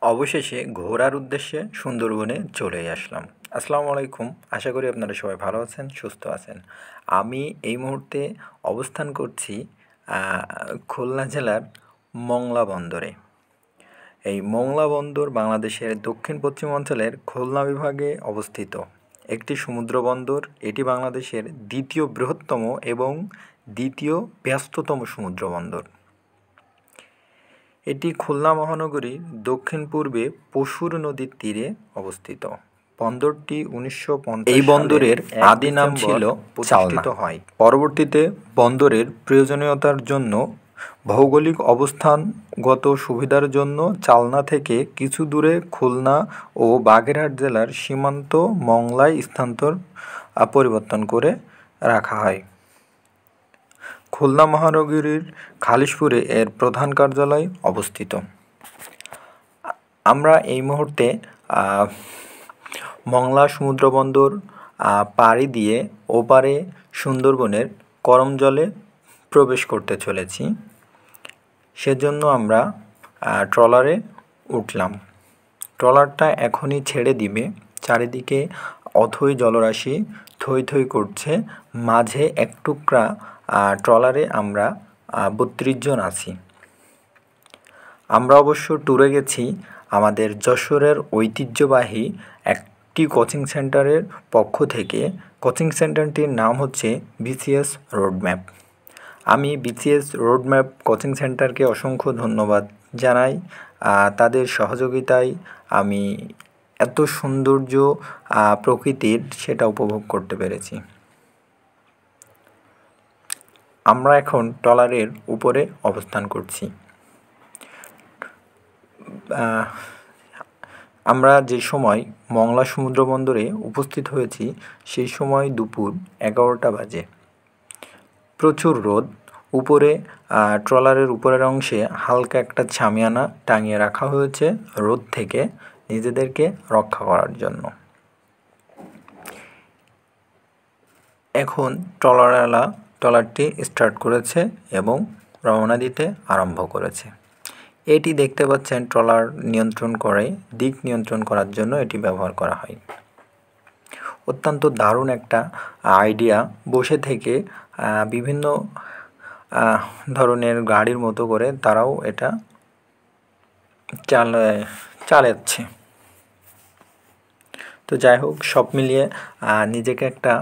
অবশেষে ঘোরার উদ্দেশ্যে সুন্দরবনে চলে আসলাম। আসসালামু আলাইকুম। আশা করি আপনারা সবাই ভালো আছেন, সুস্থ আছেন। আমি এই মুহূর্তে অবস্থান করছি খুলনা জেলার মংলা বন্দরে। এই মংলা বন্দর বাংলাদেশের দক্ষিণ পশ্চিম অঞ্চলের খুলনা বিভাগে অবস্থিত একটি সমুদ্র বন্দর। এটি বাংলাদেশের দ্বিতীয় বৃহত্তম এবং দ্বিতীয় ব্যস্ততম সমুদ্র বন্দর। এটি খুলনা মহানগরীর দক্ষিণ পূর্বে পশুর নদীর তীরে অবস্থিত। বন্দরটি 1950 এই বন্দরের আদি নাম ছিল চালনা হয়। পরবর্তীতে বন্দরের প্রয়োজনীয়তার জন্য ভৌগোলিক অবস্থানগত সুবিধার জন্য চালনা থেকে কিছু দূরে খুলনা ও বাগেরহাট জেলার সীমান্ত মংলায় স্থানান্তর পরিবর্তন করে রাখা হয়। খুলনা মহানগরীর খালিশপুরে এর প্রধান কার্যালয় অবস্থিত। আমরা এই মুহূর্তে মংলা সমুদ্র বন্দর পাড়ি দিয়ে ওপারে সুন্দরবনের করমজলে প্রবেশ করতে চলেছি। সেজন্য আমরা ট্রলারে উঠলাম। ট্রলারটা এখনই ছেড়ে দিবে। চারিদিকে অথই জলরাশি থই থই করছে। মাঝে এক টুকরা ট্রলারে আমরা 32 জন আছি। আমরা অবশ্য ট্যুরে গেছি আমাদের যশোরের ঐতিহ্যবাহী একটি কোচিং সেন্টারের পক্ষ থেকে। কোচিং সেন্টারটির নাম হচ্ছে বিসিএস রোডম্যাপ। আমি বিসিএস রোডম্যাপ কোচিং সেন্টারকে অসংখ্য ধন্যবাদ জানাই। তাদের সহযোগিতায় আমি এত সৌন্দর্য প্রকৃতির সেটা উপভোগ করতে পেরেছি। আমরা এখন ট্রলারের উপরে অবস্থান করছি। আমরা যে সময় মংলা সমুদ্র বন্দরে উপস্থিত হয়েছি সেই সময় দুপুর 11টা বাজে। প্রচুর রোদ। উপরে ট্রলারের উপরের অংশে হালকা একটা ছামিয়ানা টাঙিয়ে রাখা হয়েছে রোদ থেকে নিজেদেরকে রক্ষা করার জন্য। এখন ট্রলারটি স্টার্ট করেছে এবং রওনা দিতে আরম্ভ করেছে। এটি দেখতে পাচ্ছেন ট্রলার দিক নিয়ন্ত্রণ করার জন্য এটি ব্যবহার করা হয়। অত্যন্ত দারুণ একটা আইডিয়া। বসে থেকে বিভিন্ন ধরনের গাড়ির মতো করে তারাও এটা চালাচ্ছে। তো যাই হোক, সব মিলিয়ে নিজেকে একটা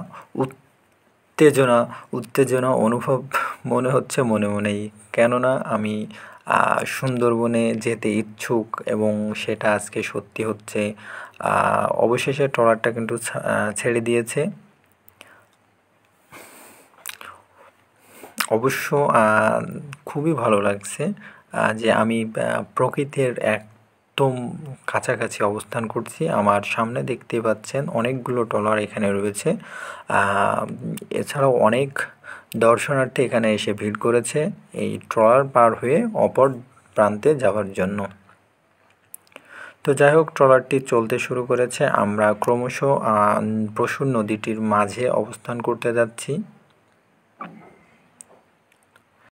উত্তেজনা অনুভব মনে হচ্ছে মনেই। কেননা আমি সুন্দরবনে যেতে ইচ্ছুক এবং সেটা আজকে সত্যি হচ্ছে। অবশেষে ট্রলারটা কিন্তু ছেড়ে দিয়েছে। অবশ্য খুবই ভালো লাগছে যে আমি প্রকৃতির একদম কাছাকাছি অবস্থান করছি। আমার সামনে দেখতে পাচ্ছেন অনেকগুলো ট্রলার এখানে রয়েছে। এছাড়াও অনেক দর্শনার্থী এখানে এসে ভিড় করেছে এই ট্রলার পার হয়ে অপর প্রান্তে যাওয়ার জন্য। তো যাই হোক, ট্রলারটি চলতে শুরু করেছে। আমরা ক্রমশ পশুর নদীটির মাঝে অবস্থান করতে যাচ্ছি।